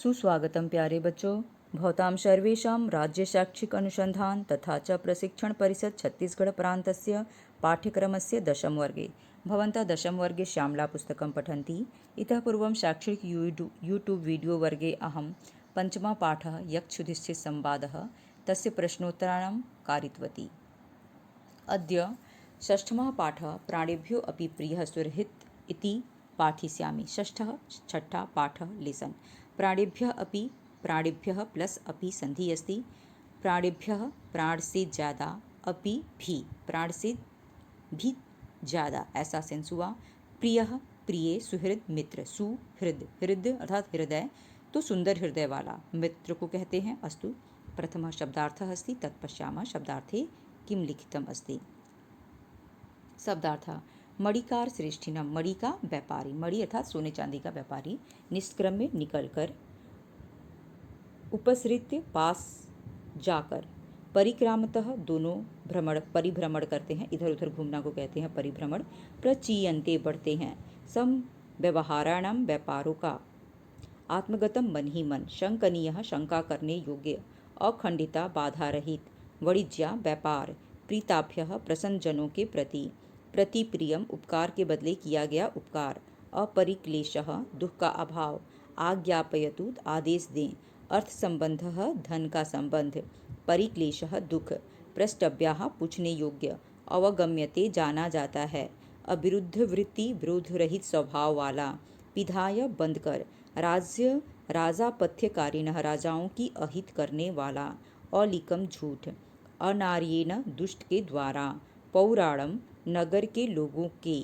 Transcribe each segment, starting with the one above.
सुस्वागतम प्यारे बच्चों। भवतां सर्वेषां राज्य शैक्षिक अनुसंधान तथा च प्रशिक्षण परिषद छत्तीसगढ़ प्रान्तस्य पाठ्यक्रमस्य दशमवर्गे भवन्तः दशमवर्गे श्यामलापुस्तकं पठन्ति। इतः पूर्वं शैक्षिक यूट्यूब् वीडियो वर्गे अहं पञ्चमपाठः यक्षुधिष्ठिरसंवादः तस्य प्रश्नोत्तराणां कारितवती। अद्य षष्ठमः पाठः प्राणिभ्यो अपि प्रियः सुहृत् इति पाठिष्यामि। छठा पाठः लेसन। प्राणिभ्यः अपि प्राणिभ्यः प्लस अपि संधि अस्ति। प्राणिभ्यः प्राण से ज़्यादा, अपि भी प्राण से भी ज़्यादा, ऐसा सेंस हुआ। प्रियः प्रिय, सुहृद मित्र, सुहृद हृद अर्थात हृदय, तो सुंदर हृदय वाला मित्र को कहते हैं। अस्तु, प्रथमः शब्दार्थः अस्ति, तत्पश्यामः शब्दार्थे किं लिखितम् अस्ति। शब्दार्थ मणिकार श्रेष्ठिनम, मणि का व्यापारी, मणि अर्थात सोने चांदी का व्यापारी, निष्क्रम में निकलकर, उपसृत्य पास जाकर, परिक्रामतः दोनों भ्रमण परिभ्रमण करते हैं, इधर उधर घूमना को कहते हैं परिभ्रमण। प्रचीयन्ते बढ़ते हैं, सम व्यवहाराणाम व्यापारों का, आत्मगतम मन ही मन, शंकनीय शंका करने योग्य, अखंडिता बाधा रहित, वाणिज्या व्यापार, प्रीताभ्यः प्रसन्न जनों के प्रति, प्रतिप्रियम उपकार के बदले किया गया उपकार, अपरिक्लेशः दुख का अभाव, आज्ञापयतु आदेश दें, अर्थ संबंधः धन का संबंध, परिक्लेशः दुख, प्रष्टव्याः पूछने योग्य, अवगम्यते जाना जाता है, अविरुद्ध वृत्ति विरोध रहित स्वभाव वाला, पिधाय बंद कर, राज्य राजापथ्यकारिणः राजाओं की अहित करने वाला, अलिकम झूठ, अनार्येण दुष्ट के द्वारा, पौराणम नगर के लोगों के,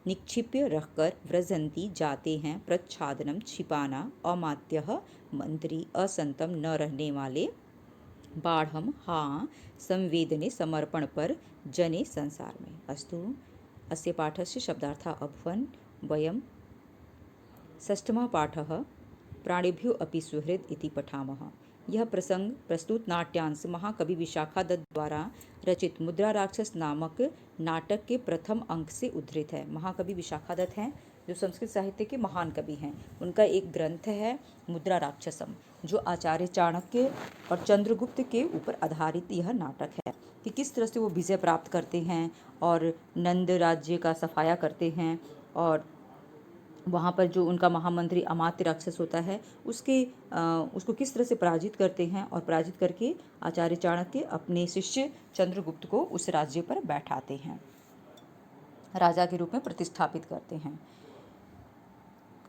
निक्षिप्य रखकर, व्रजंती जाते हैं, प्रच्छादनम छिपाना, अमात्यः मंत्री असंतम न रहने वाले, बाढ़म हाँ संवेदने समर्पण पर, जने संसार में। अस्तु, अस्य पाठस्य शब्दार्थः अभवन्। वयं षष्ठमः पाठः प्राणिभ्यो अपि सुहृद इति पठामः। यह प्रसंग प्रस्तुत नाट्यांश महाकवि विशाखा दत्त द्वारा रचित मुद्रा राक्षस नामक नाटक के प्रथम अंक से उद्धृत है। महाकवि विशाखा दत्त हैं जो संस्कृत साहित्य के महान कवि हैं। उनका एक ग्रंथ है मुद्रा राक्षसम, जो आचार्य चाणक्य और चंद्रगुप्त के ऊपर आधारित यह नाटक है कि किस तरह से वो विजय प्राप्त करते हैं और नंद राज्य का सफाया करते हैं, और वहाँ पर जो उनका महामंत्री अमात्य राक्षस होता है उसको किस तरह से पराजित करते हैं, और पराजित करके आचार्य चाणक्य अपने शिष्य चंद्रगुप्त को उस राज्य पर बैठाते हैं, राजा के रूप में प्रतिष्ठापित करते हैं।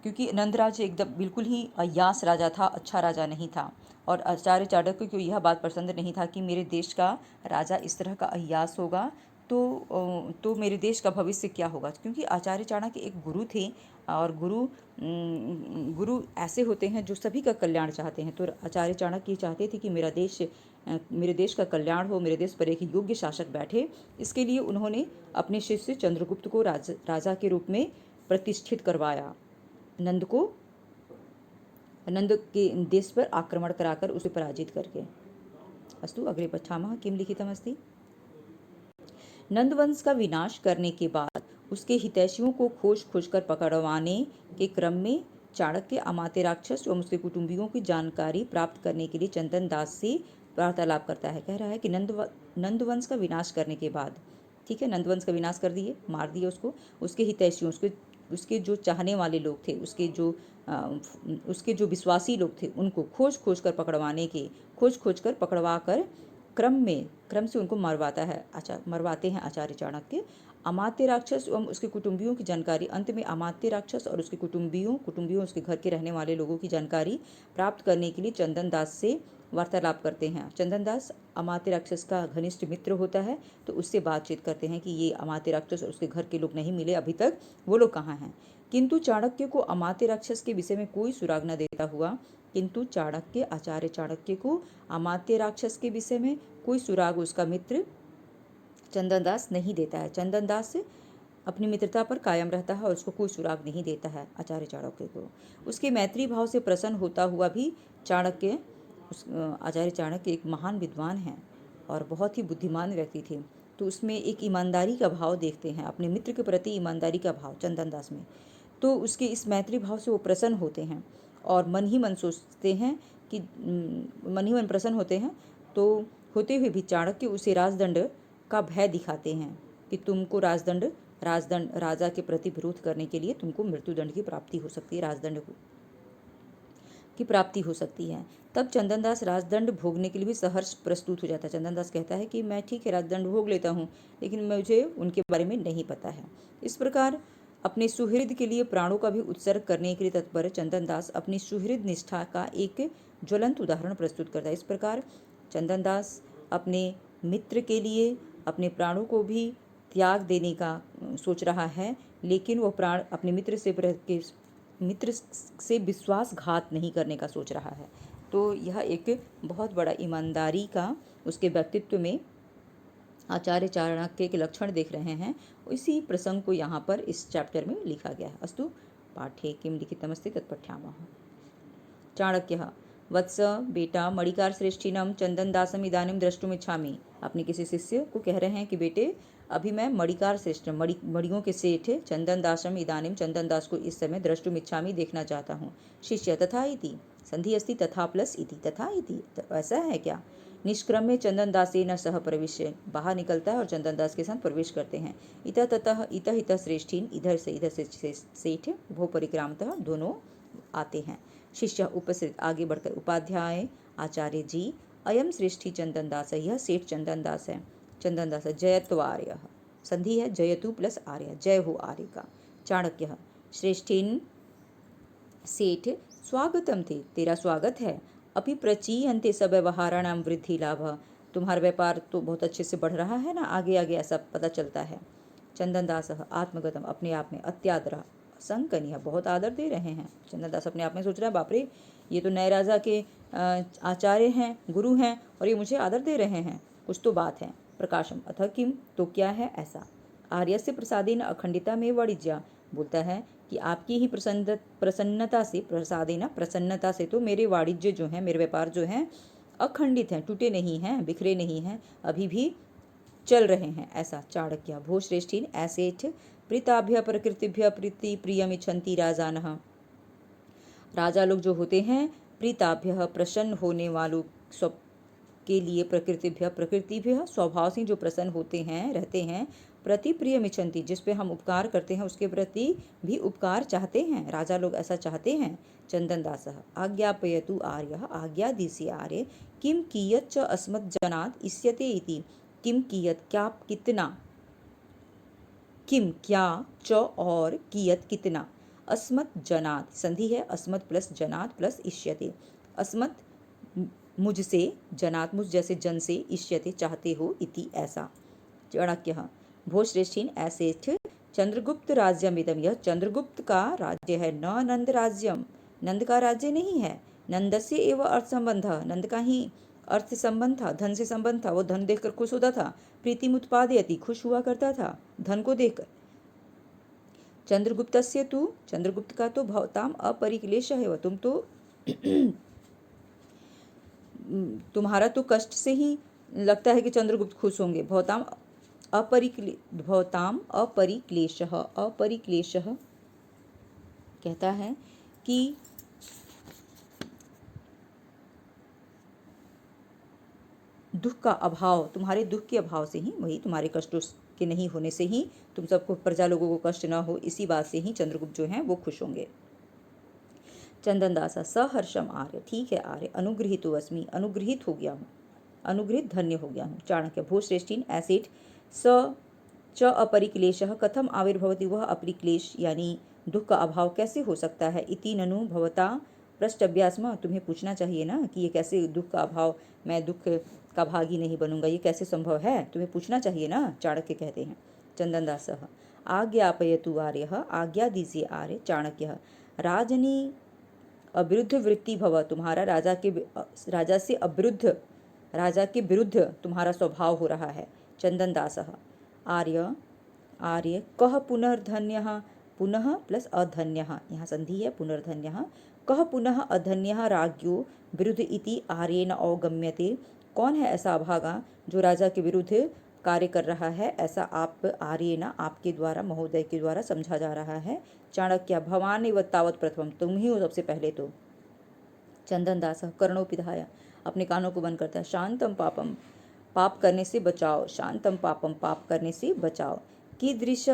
क्योंकि नंद राज्य एकदम बिल्कुल ही अय्यास राजा था, अच्छा राजा नहीं था, और आचार्य चाणक्य को यह बात पसंद नहीं था कि मेरे देश का राजा इस तरह का अय्यास होगा तो मेरे देश का भविष्य क्या होगा। क्योंकि आचार्य चाणक्य एक गुरु थे, और गुरु ऐसे होते हैं जो सभी का कल्याण चाहते हैं। तो आचार्य चाणक्य चाहते थे कि मेरे देश का कल्याण हो, मेरे देश पर एक योग्य शासक बैठे। इसके लिए उन्होंने अपने शिष्य चंद्रगुप्त को राजा के रूप में प्रतिष्ठित करवाया, नंद के देश पर आक्रमण कराकर उसे पराजित करके। अस्तु, अग्रे पठामः किं लिखितमस्ति। नंदवंश का विनाश करने के बाद उसके हितैषियों को खोज कर पकड़वाने के क्रम में चाणक्य अमात्य राक्षस एवं उसके कुटुंबियों की जानकारी प्राप्त करने के लिए चंदन दास से वार्तालाप करता है। कह रहा है कि नंदवंश का विनाश करने के बाद, ठीक है, नंदवंश का विनाश कर दिए, मार दिए उसको, उसके हितैषियों, उसके जो चाहने वाले लोग थे, उसके जो विश्वासी लोग थे, उनको खोज कर पकड़वा कर क्रम से उनको मरवाते हैं आचार्य चाणक्य। अमात्य राक्षस एवं उसके कुटुंबियों की जानकारी, अंत में अमात्य राक्षस और उसके कुटुंबियों उसके घर के रहने वाले लोगों की जानकारी प्राप्त करने के लिए चंदन दास से वार्तालाप करते हैं। चंदन दास अमात्य राक्षस का घनिष्ठ मित्र होता है, तो उससे बातचीत करते हैं कि ये अमात्य राक्षस और उसके घर के लोग नहीं मिले अभी तक, वो लोग कहाँ हैं। किंतु चाणक्य को अमात्य राक्षस के विषय में कोई सुराग न देता हुआ, आचार्य चाणक्य को अमात्य राक्षस के विषय में कोई सुराग उसका मित्र चंदन दास नहीं देता है। चंदन दास अपनी मित्रता पर कायम रहता है और उसको कोई सुराग नहीं देता है आचार्य चाणक्य को। उसके मैत्री भाव से प्रसन्न होता हुआ भी आचार्य चाणक्य एक महान विद्वान हैं और बहुत ही बुद्धिमान व्यक्ति थे, तो उसमें एक ईमानदारी का भाव देखते हैं, अपने मित्र के प्रति ईमानदारी का भाव चंदन दास में। तो उसके इस मैत्री भाव से वो प्रसन्न होते हैं और मन ही मन सोचते हैं कि मन ही मन प्रसन्न होते हैं, तो होते हुए भी चाणक्य उसे राजदंड का भय दिखाते हैं कि तुमको राजदंड राजा के प्रति विरोध करने के लिए तुमको मृत्युदंड की प्राप्ति हो सकती है, राजदंड की प्राप्ति हो सकती है। तब चंदनदास राजदंड भोगने के लिए भी सहर्ष प्रस्तुत हो जाता है। चंदनदास कहता है कि मैं ठीक है राजदंड भोग लेता हूँ, लेकिन मुझे उनके बारे में नहीं पता है। इस प्रकार अपने सुहृद के लिए प्राणों का भी उत्सर्ग करने के लिए तत्पर चंदनदास अपनी सुहृद निष्ठा का एक ज्वलंत उदाहरण प्रस्तुत करता है। इस प्रकार चंदनदास अपने मित्र के लिए अपने प्राणों को भी त्याग देने का सोच रहा है, लेकिन वो प्राण अपने मित्र से विश्वासघात नहीं करने का सोच रहा है। तो यह एक बहुत बड़ा ईमानदारी का उसके व्यक्तित्व में आचार्य चाणक्य के लक्षण देख रहे हैं। इसी प्रसंग को यहाँ पर इस चैप्टर में लिखा गया है। अस्तु पाठे किम लिखितमस्ति तत्पठ्यामः। चाणक्यः वत्स बेटा मणिकार श्रेष्ठिनम चंदनदासम इदानीम द्रष्टुमिच्छामि। अपने किसी शिष्य को कह रहे हैं कि बेटे अभी मैं मणिकार श्रेष्ठ मणियों के सेठ चंदनदासम इदानीम चंदनदास को इस समय द्रष्टुमिच्छामि देखना चाहता हूँ। शिष्य तथा इति संधि अस्ति तथा प्लस इति तथा इति, तो ऐसा है क्या? निष्क्रम्य चंदनदासे न सह प्रविश्य, बाहर निकलता है और चंदनदास के साथ प्रवेश करते हैं। इतः ततः इतः इतः श्रेष्ठीन, इधर से सेठ भो परिक्रामतः दोनों आते हैं। शिष्य उपस्थित आगे बढ़कर उपाध्याय आचार्य जी अयम श्रेष्ठी चंदनदास, यह सेठ चंदनदास है। चंदनदास जयत्व आर्य, संधि है जयतु प्लस आर्य, जय हो आर्य का। चाणक्य श्रेष्ठीन सेठ स्वागतम थे, तेरा स्वागत है। अपि प्रचीयन्ते सव्यवहाराणां वृद्धि लाभ, तुम्हारा व्यापार तो बहुत अच्छे से बढ़ रहा है ना, आगे आगे ऐसा पता चलता है। चंदनदास आत्मगतम, अपने आप में, अत्यादर संकनीय, बहुत आदर दे रहे हैं। चंदनदास अपने आप में सोच रहा है बाप रे, ये तो नए राजा के आचार्य हैं, गुरु हैं, और ये मुझे आदर दे रहे हैं, कुछ तो बात है। प्रकाशम अथ किम, तो क्या है ऐसा? आर्यस्य प्रसादेन अखंडिता में वाणिज्य, बोलता है कि आपकी ही प्रसन्नता से, प्रसन्नता से तो मेरे वाणिज्य जो है, मेरे व्यापार जो हैं अखंडित हैं, टूटे नहीं हैं, बिखरे नहीं हैं, अभी भी चल रहे हैं, ऐसा। चाणक्य भो श्रेष्ठीन ऐसेठ प्रीताभ्य प्रकृतिभ्य प्रीति प्रियमिच्छन्ति राजानः, राजा लोग जो होते हैं प्रीताभ्य प्रसन्न होने वालों के लिए, प्रकृतिभ्य स्वभाव से जो प्रसन्न होते हैं, रहते हैं, प्रति प्रियमिच्छन्ति जिस पे हम उपकार करते हैं उसके प्रति भी उपकार चाहते हैं, राजा लोग ऐसा चाहते हैं। चंदनदासः आज्ञापयतु आर्यः, आज्ञा दीजिए आर्य। किम कियत् च अस्मज्जनात् इष्यते इति, किम कियत् क्या कितना, किम क्या च और कियत् कितना, अस्मत् जनात् संधि है अस्मत् प्लस जनात् प्लस इष्यते। अस्मत् मुझसे, जनात् मुझ जैसे जन से, इष्यते चाहते हो, इति ऐसा। चाणक्य भो श्रेष्ठीन ऐसे चंद्रगुप्त राज्यमिदम, यह चंद्रगुप्त का राज्य है, न नंद राज्यम, नंद का राज्य नहीं है। नंदस्य एवं अर्थ संबंध, नंद का ही अर्थ संबंध था, धन से संबंध था, वो धन देखकर खुश होता था। प्रीतिम उत्पादयति, खुश हुआ करता था धन को देखकर। चंद्रगुप्तस्य तु, चंद्रगुप्त का तो भवताम अपरिक्लेश है, वह तुम तो तुम्हारा तो कष्ट से ही लगता है कि चंद्रगुप्त खुश होंगे। भवताम अपरिक्लेशः, अपरिक्लेशः कहता है कि दुख का अभाव, तुम्हारे दुख के अभाव से ही, वही तुम्हारे कष्टों के नहीं होने से ही, तुम सबको प्रजा लोगों को कष्ट न हो, इसी बात से ही चंद्रगुप्त जो हैं वो खुश होंगे। चंदनदास सहर्षम आर्य, ठीक है आर्य, अनुगृहीतो अस्मि, अनुगृहित हो गया हूँ, अनुगृहित धन्य हो गया हूँ। चाणक्य भो श्रेष्ठीन एसेठ स च अपरिक्लेशः कथम आविर्भवति, वह अपरिक्लेश यानी दुख का अभाव कैसे हो सकता है। इति ननु भवता पृष्ठभ्यास्म, तुम्हें पूछना चाहिए ना कि ये कैसे दुख का अभाव, मैं दुख का भागी नहीं बनूंगा, ये कैसे संभव है, तुम्हें पूछना चाहिए ना, चाणक्य कहते हैं। चंदनदास आज्ञापयतु आर्यः, आज्ञा दीजिए आर्य। चाणक्य राजनी अविरुद्ध वृत्ति भव, तुम्हारा राजा से अविरुद्ध, राजा के विरुद्ध तुम्हारा स्वभाव हो रहा है। चंदनदास आर्य, आर्य कह पुनर्धन्यः, पुनः प्लस अधन्यः, यहाँ संधि है पुनर्धन्यः। कह पुनः अधन्यः राज्ञो विरुद्ध इति आर्येण अवगम्यते, कौन है ऐसा अभागा जो राजा के विरुद्ध कार्य कर रहा है, ऐसा आप आर्येण, आपके द्वारा, महोदय के द्वारा समझा जा रहा है। चाणक्य भवान एव तावत् प्रथमम, तुम ही हो सबसे पहले तो, चंदन दास कर्णोपिधाय, अपने कानों को बंद करता है। शांतम पापम, पाप करने से बचाओ। शांतम पापम, पाप करने से बचाओ। कीदृश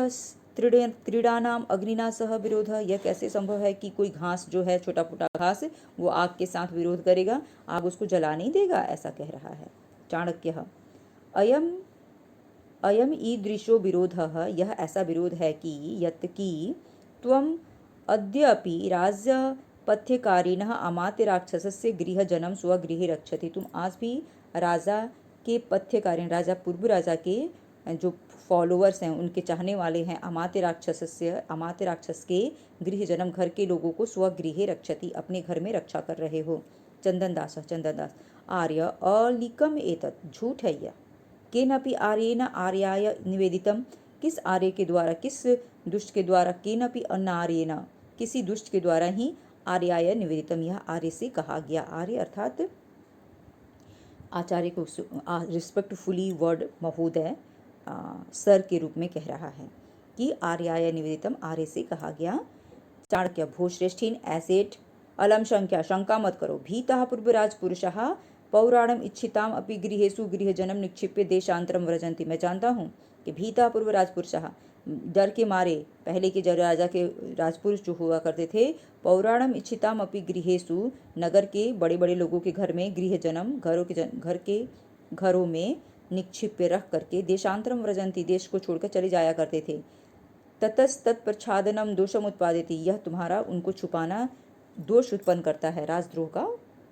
त्रीडानाम अग्निना सह विरोध, यह कैसे संभव है कि कोई घास जो है, छोटा मोटा घास, वो आग के साथ विरोध करेगा, आग उसको जला नहीं देगा, ऐसा कह रहा है। चाणक्य, अयम अयम ईदृशो विरोधः, यह ऐसा विरोध है कि यत् कि त्वम् अद्यापि राज्यपथ्यकारिणः अमात्यराक्षसस्य गृहजनं स्वगृहे रक्षति, तुम आज भी राजा के पथ्यकारिण, राजा पूर्व राजा के जो फॉलोअर्स हैं, उनके चाहने वाले हैं, अमात्य राक्षस के गृहजनम, घर के लोगों को स्वगृहे रक्षति, अपने घर में रक्षा कर रहे हो। चंदन दास, आर्य अलिकम एतत्, झूठ है यह। केनपि आर्येण आर्याय निवेदितम, किस आर्य के द्वारा, किस दुष्ट के द्वारा, केनपि अनार्येण, किसी दुष्ट के द्वारा ही आर्याय निवेदितम, यह आर्य से कहा गया। आर्य अर्थात आचार्य को रिस्पेक्टफुली वर्ड महोदय सर के रूप में कह रहा है कि आर्याय निवेदितम, आर्य से कहा गया। चाणक्य, भूश्रेष्ठीन एसेट अलम शंका, शंका मत करो। भीतः पूर्वराज पुरुषः पौराणम इच्छिताम अपि गृहेषु गृहजनम निक्षिप्य देशांतरम व्रजन्ति, मैं जानता हूँ कि भीतः पूर्वराज पुरुषः, डर के मारे पहले के जो राजा के राजपुरुष जो हुआ करते थे, पौराणम इच्छिताम अपि गृहेषु, नगर के बड़े बड़े लोगों के घर में, गृहजनम, घरों में निक्षिप्य रख करके देशांतरम व्रजंती, देश को छोड़कर चले जाया करते थे। ततस्तत्प्रच्छादनम दोषम उत्पादिति, यह तुम्हारा उनको छुपाना दोष उत्पन्न करता है, राजद्रोह का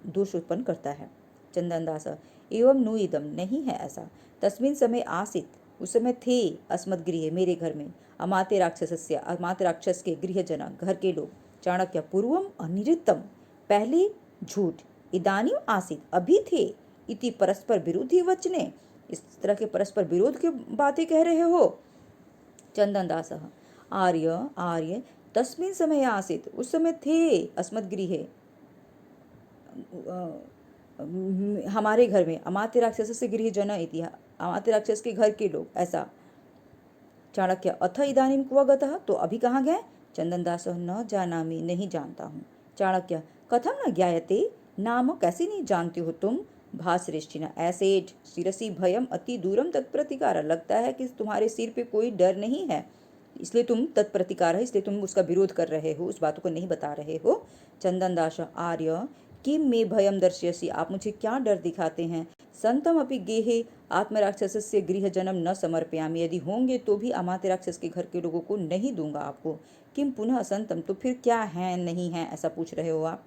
दोष उत्पन्न करता है। चंदन दास, एवं नु इदम, नहीं है ऐसा। तस्मिन समय आसित, उस समय थे, अस्मत् गृहे, मेरे घर में, अमात्य राक्षसस्य, अमात्य राक्षस के गृहजना, घर के लोग। चाणक्य, पूर्वम अनिरुद्धम, पहले झूठ, इदानीम आसित, अभी थे, इति परस्पर विरोधी वचने, इस तरह के परस्पर विरोध की बातें कह रहे हो। चंदन दास, आर्य तस्मिन समय आसित, उस समय थे, अस्मत् गृहे, हमारे घर में, अमात्य राक्षस से गृह जन इति, अमात्य राक्षस के घर के लोग, ऐसा। चाणक्य, अथ इदानीम क्व गतः, तो अभी कहाँ गए। चंदन दास, न जानामि, नहीं जानता हूँ। चाणक्य, कथम न ज्ञायते, नाम, कैसे नहीं जानते हो तुम। भाश्रेष्ठिन एसेठ शिरसी भयम अति दूरम तत्प्रतिकार, लगता है कि तुम्हारे सिर पे कोई डर नहीं है, इसलिए तुम तत्प्रतिकार है, इसलिए तुम उसका विरोध कर रहे हो, उस बातों को नहीं बता रहे हो। चंदन दास, आर्य किम में भयम दर्शयसि, आप मुझे क्या डर दिखाते हैं। संतम अपि गेहे आत्मराक्षसस्य गृहजनम न समर्पयामि, यदि होंगे तो भी अमात्य राक्षस के घर के लोगों को नहीं दूंगा आपको। किम पुनः असंतम, तो फिर क्या है, नहीं है, ऐसा पूछ रहे हो आप।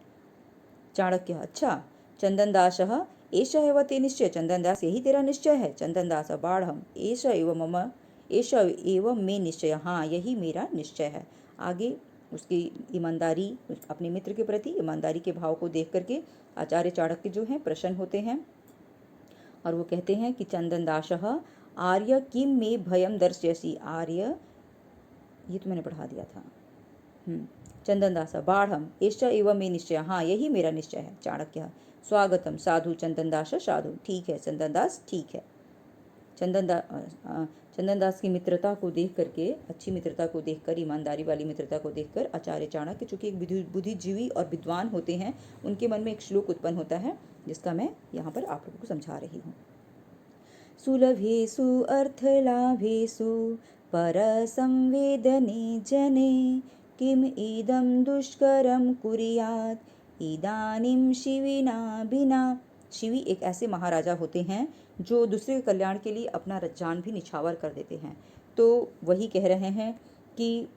चाणक्य, अच्छा। चंदन दास, एष एव ते निश्चय, चंदन दास, यही तेरा निश्चय है। चंदन दास, बाढ़, एष एव मे निश्चय, हाँ यही मेरा निश्चय है। आगे उसकी ईमानदारी, अपने मित्र के प्रति ईमानदारी के भाव को देख करके आचार्य चाणक्य जो हैं प्रसन्न होते हैं, और वो कहते हैं कि चंदन दास, आर्य किम मे भयम दर्शयसि, आर्य, ये तो मैंने पढ़ा दिया था। चंदन दास, बाढ़, एष एव मे निश्चय, हाँ यही मेरा निश्चय है। चाणक्य, स्वागतम साधु चंदन दास, साधु, ठीक है चंदन दास, ठीक है। चंदन दास की मित्रता को देख करके, अच्छी मित्रता को देखकर, ईमानदारी वाली मित्रता को देखकर आचार्य चाणक्य, चूँकि एक बुद्धिजीवी और विद्वान होते हैं, उनके मन में एक श्लोक उत्पन्न होता है, जिसका मैं यहाँ पर आप लोगों को समझा रही हूँ। सुलभेषु अर्थलाभेषु परसंवेदने जने, किम इदं दुष्करम कुर्यात् इदानीं शिविना बिना। शिवी एक ऐसे महाराजा होते हैं जो दूसरे के कल्याण के लिए अपना जान भी निछावर कर देते हैं। तो वही कह रहे हैं कि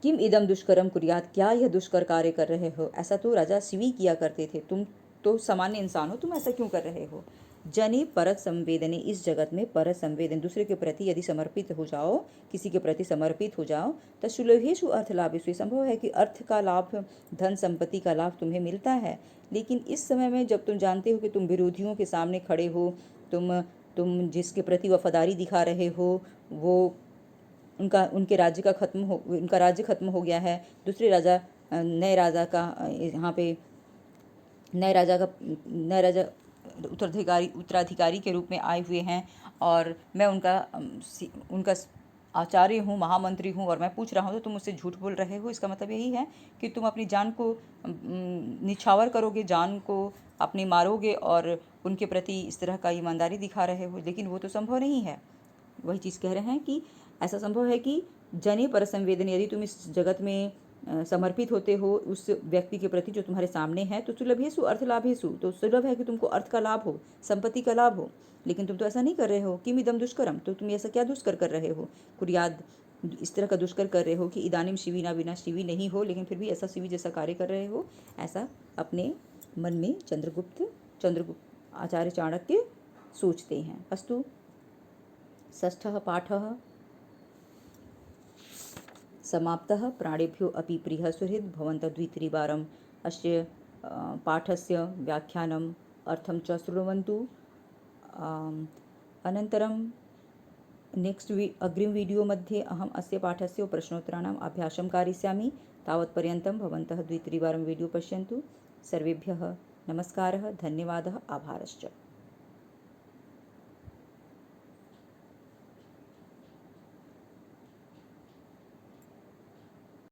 किम इदम दुष्करम कुर्यात, क्या यह दुष्कर कार्य कर रहे हो, ऐसा तो राजा शिवी किया करते थे, तुम तो सामान्य इंसान हो, तुम ऐसा क्यों कर रहे हो। जने परत संवेदने, इस जगत में परत संवेदन, दूसरे के प्रति यदि समर्पित हो जाओ, किसी के प्रति समर्पित हो जाओ, तो सुलभेषु अर्थ लाभेषु, संभव है कि अर्थ का लाभ, धन संपत्ति का लाभ तुम्हें मिलता है, लेकिन इस समय में जब तुम जानते हो कि तुम विरोधियों के सामने खड़े हो, तुम जिसके प्रति वफादारी दिखा रहे हो, वो उनका राज्य खत्म हो गया है, दूसरे राजा, नए राजा का यहाँ पे नए राजा उत्तराधिकारी के रूप में आए हुए हैं, और मैं उनका आचार्य हूँ, महामंत्री हूँ और मैं पूछ रहा हूँ तो तुम मुझसे झूठ बोल रहे हो, इसका मतलब यही है कि तुम अपनी जान को निछावर करोगे, जान को अपनी मारोगे और उनके प्रति इस तरह का ईमानदारी दिखा रहे हो, लेकिन वो तो संभव नहीं है। वही चीज़ कह रहे हैं कि ऐसा संभव है कि जने पर संवेदन, यदि तुम इस जगत में समर्पित होते हो उस व्यक्ति के प्रति जो तुम्हारे सामने है, तो सुलभेसु अर्थ लाभेसु, तो सुलभ है कि तुमको अर्थ का लाभ हो, संपत्ति का लाभ हो, लेकिन तुम तो ऐसा नहीं कर रहे हो। किम इदम दुष्करम, तो तुम ऐसा क्या दुष्कर कर रहे हो, कुर्याद, इस तरह का दुष्कर कर रहे हो कि इदानिम शिवी ना बिना शिवी नहीं हो, लेकिन फिर भी ऐसा शिवी जैसा कार्य कर रहे हो। ऐसा अपने मन में चंद्रगुप्त आचार्य चाणक्य सोचते हैं। अस्तु, षष्ठः पाठः समाप्तः। प्राणेभ्यो अपि प्रियः सुहृद्, भवन्तः द्वित्रिवारम् अस्य पाठस्य व्याख्यानम् अर्थं च शृण्वन्तु। अनन्तरं अग्रिम वीडियो मध्ये अहम् अस्य पाठस्य प्रश्नोत्तराणाम् अभ्यासं कारयिष्यामि। तावत्पर्यन्तं भवन्तः द्वित्रिवारं वीडियो पश्यन्तु। सर्वेभ्यः नमस्कारः, धन्यवादः, आभारश्च।